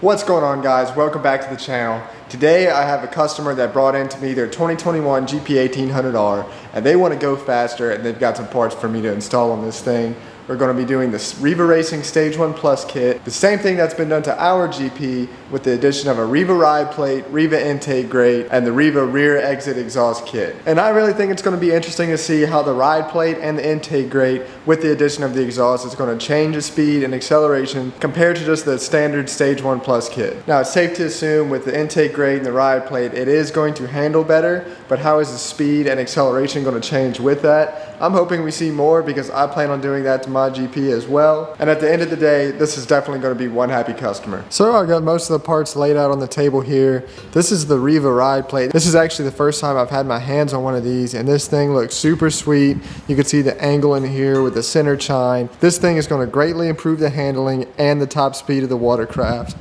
What's going on, guys? Welcome back to the channel. Today I have a customer that brought in to me their 2021 GP1800R and they want to go faster, and they've got some parts for me to install on this thing. We're going to be doing the RIVA Racing Stage 1 Plus kit, the same thing that's been done to our GP with the addition of a RIVA ride plate, RIVA intake grate, and the RIVA rear exit exhaust kit. And I really think it's going to be interesting to see how the ride plate and the intake grate with the addition of the exhaust is going to change the speed and acceleration compared to just the standard Stage 1 Plus kit. Now, it's safe to assume with the intake grate and the ride plate it is going to handle better, but how is the speed and acceleration going to change with that? I'm hoping we see more because I plan on doing that to my GP as well. And at the end of the day, this is definitely going to be one happy customer. So I got most of the parts laid out on the table here. This is the RIVA ride plate. This is actually the first time I've had my hands on one of these, and this thing looks super sweet. You can see the angle in here with the center chine. This thing is going to greatly improve the handling and the top speed of the watercraft.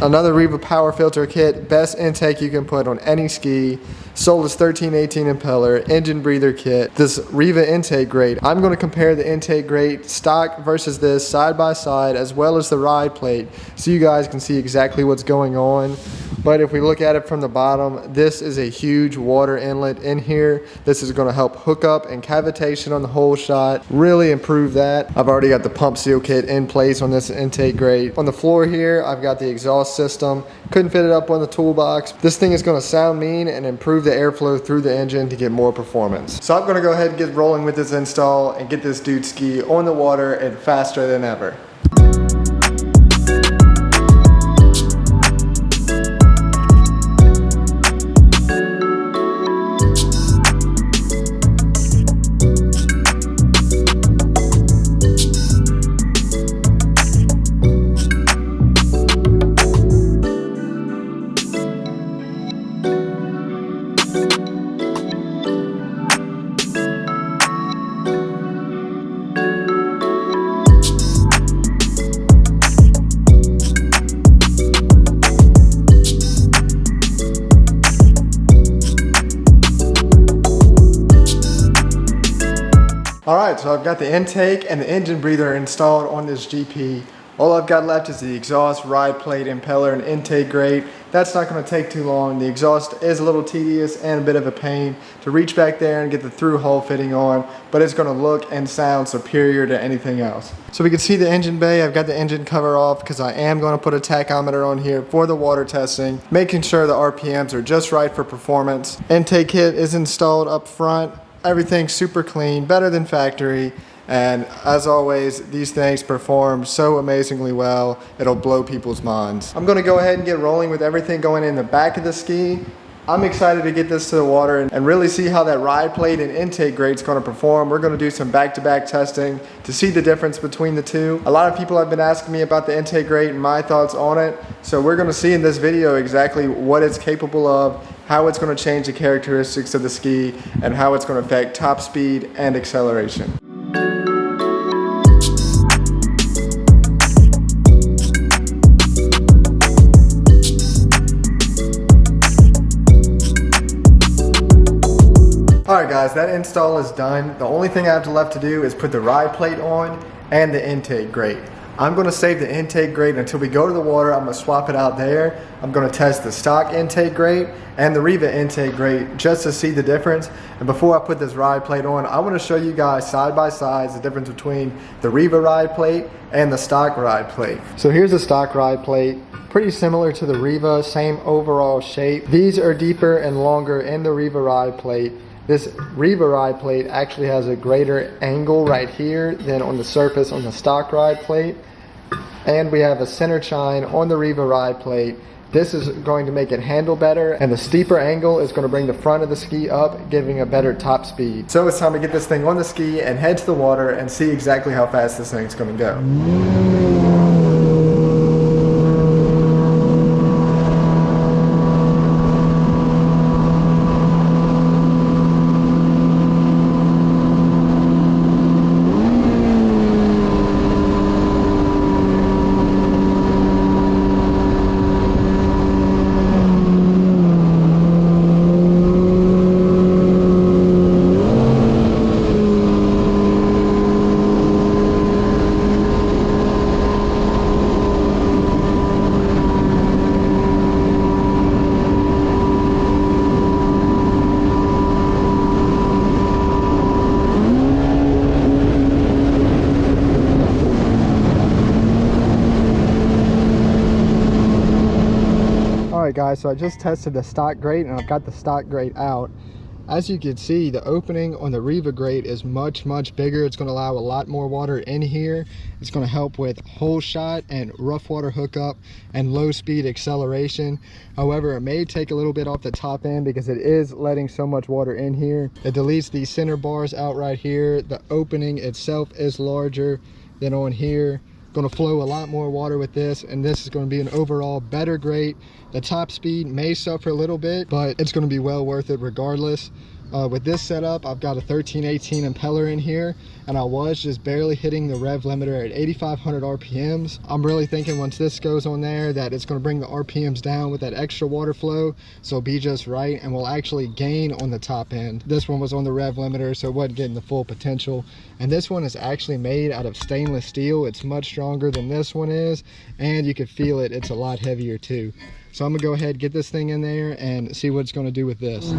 Another RIVA power filter kit, best intake you can put on any ski. Solus 1318 impeller, engine breather kit. This RIVA intake grate, I'm going to compare the intake grate stock versus this side by side, as well as the ride plate, so you guys can see exactly what's going on. But if we look at it from the bottom, this is a huge water inlet in here. This is going to help hook up and cavitation on the whole shot, really improve that. I've already got the pump seal kit in place on this intake grate. On the floor here, I've got the exhaust system. Couldn't fit it up on the toolbox. This thing is going to sound mean and improve the airflow through the engine to get more performance. So I'm going to go ahead and get rolling with this install and get this dude ski on the water and faster than ever. Alright, so I've got the intake and the engine breather installed on this GP. All I've got left is the exhaust, ride plate, impeller, and intake grate. That's not going to take too long. The exhaust is a little tedious and a bit of a pain to reach back there and get the through hole fitting on, but it's going to look and sound superior to anything else. So we can see the engine bay. I've got the engine cover off because I am going to put a tachometer on here for the water testing, making sure the RPMs are just right for performance. Intake kit is installed up front. Everything's super clean, better than factory, and as always, these things perform so amazingly well, it'll blow people's minds. I'm gonna go ahead and get rolling with everything going in the back of the ski. I'm excited to get this to the water and really see how that ride plate and intake grate's gonna perform. We're gonna do some back-to-back testing to see the difference between the two. A lot of people have been asking me about the intake grate and my thoughts on it, so we're gonna see in this video exactly what it's capable of, how it's going to change the characteristics of the ski, and how it's going to affect top speed and acceleration. Alright guys, that install is done. The only thing I have left to do is put the ride plate on and the intake grate. I'm going to save the intake grate until we go to the water. I'm going to swap it out there. I'm going to test the stock intake grate and the RIVA intake grate just to see the difference. And before I put this ride plate on, I want to show you guys side by side the difference between the RIVA ride plate and the stock ride plate. So here's the stock ride plate. Pretty similar to the RIVA, same overall shape. These are deeper and longer in the RIVA ride plate. This RIVA ride plate actually has a greater angle right here than on the surface on the stock ride plate. And we have a center chine on the RIVA ride plate. This is going to make it handle better, and the steeper angle is going to bring the front of the ski up, giving a better top speed. So it's time to get this thing on the ski and head to the water and see exactly how fast this thing's going to go. Alright guys, so I just tested the stock grate and I've got the stock grate out. As you can see, the opening on the RIVA grate is much bigger. It's going to allow a lot more water in here. It's going to help with hole shot and rough water hookup and low speed acceleration. However, it may take a little bit off the top end because it is letting so much water in here. It deletes these center bars out right here. The opening itself is larger than on here. Going to flow a lot more water with this, and this is going to be an overall better grate. The top speed may suffer a little bit, but it's going to be well worth it regardless. With this setup, I've got a 1318 impeller in here, and I was just barely hitting the rev limiter at 8,500 RPMs. I'm really thinking once this goes on there that it's going to bring the RPMs down with that extra water flow, so it'll be just right, and we'll actually gain on the top end. This one was on the rev limiter, so it wasn't getting the full potential. And this one is actually made out of stainless steel. It's much stronger than this one is, and you can feel it. It's a lot heavier too. So I'm gonna go ahead, get this thing in there and see what it's gonna do with this.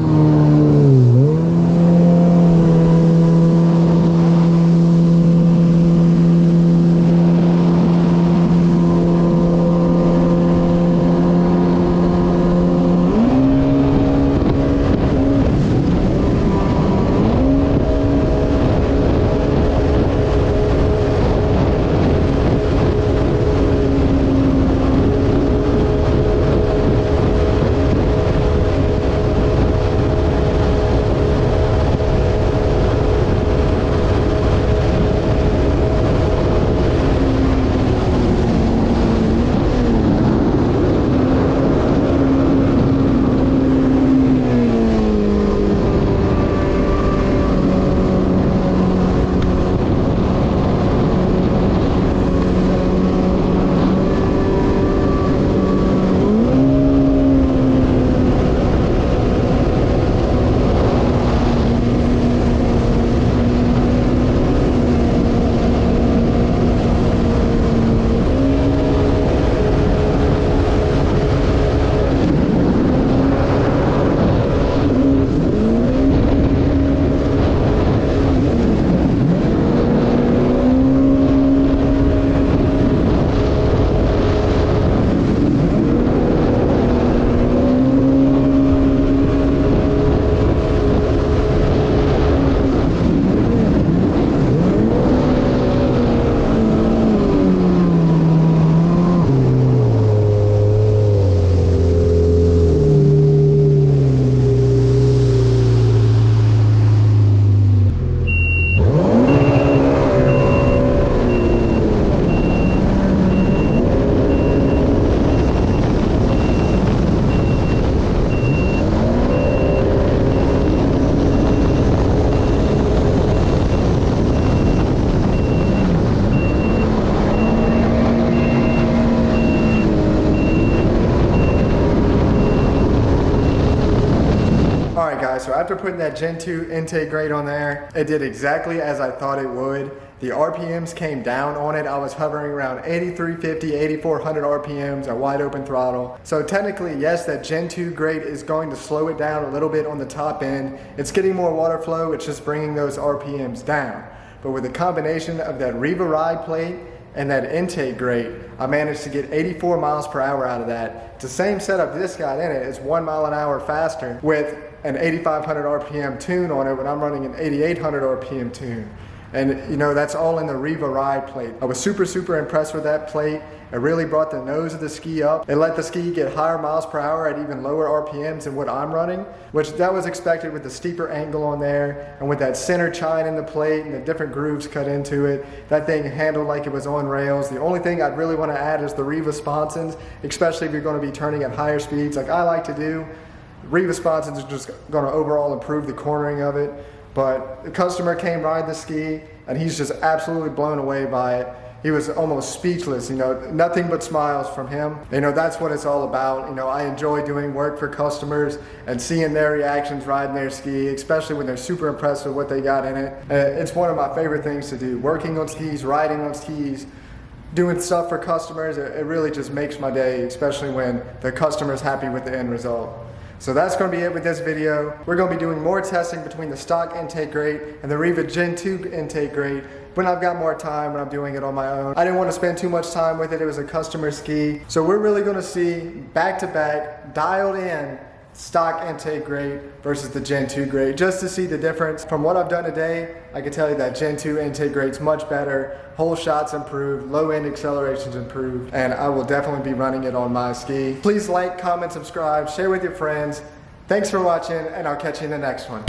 So after putting that Gen 2 intake grate on there, it did exactly as I thought it would. The RPMs came down on it. I was hovering around 8,350, 8,400 RPMs at wide open throttle. So technically, yes, that Gen 2 grate is going to slow it down a little bit on the top end. It's getting more water flow, it's just bringing those RPMs down. But with the combination of that RIVA ride plate and that intake grate, I managed to get 84 miles per hour out of that. It's the same setup this got in it. It's 1 mile an hour faster with an 8,500 RPM tune on it when I'm running an 8,800 RPM tune. And you know, that's all in the RIVA ride plate. I was super impressed with that plate. It really brought the nose of the ski up. It let the ski get higher miles per hour at even lower RPMs than what I'm running, which that was expected with the steeper angle on there and with that center chine in the plate and the different grooves cut into it. That thing handled like it was on rails. The only thing I'd really want to add is the RIVA sponsons, especially if you're going to be turning at higher speeds like I like to do. RIVA sponsons are just going to overall improve the cornering of it. But the customer came ride the ski and he's just absolutely blown away by it. He was almost speechless, you know, nothing but smiles from him. You know, that's what it's all about. You know, I enjoy doing work for customers and seeing their reactions riding their ski, especially when they're super impressed with what they got in it. It's one of my favorite things to do, working on skis, riding on skis, doing stuff for customers. It really just makes my day, especially when the customer's happy with the end result. So that's going to be it with this video. We're going to be doing more testing between the stock intake grate and the RIVA Gen 2 intake grate when I've got more time, when I'm doing it on my own. I didn't want to spend too much time with it. It was a customer ski. So we're really going to see back-to-back, dialed in stock intake grate versus the Gen 2 grate, just to see the difference. From what I've done today, I can tell you that Gen 2 intake grate's much better. Whole shots improved, low end accelerations improved, and I will definitely be running it on my ski. Please like, comment, subscribe, share with your friends. Thanks for watching, and I'll catch you in the next one.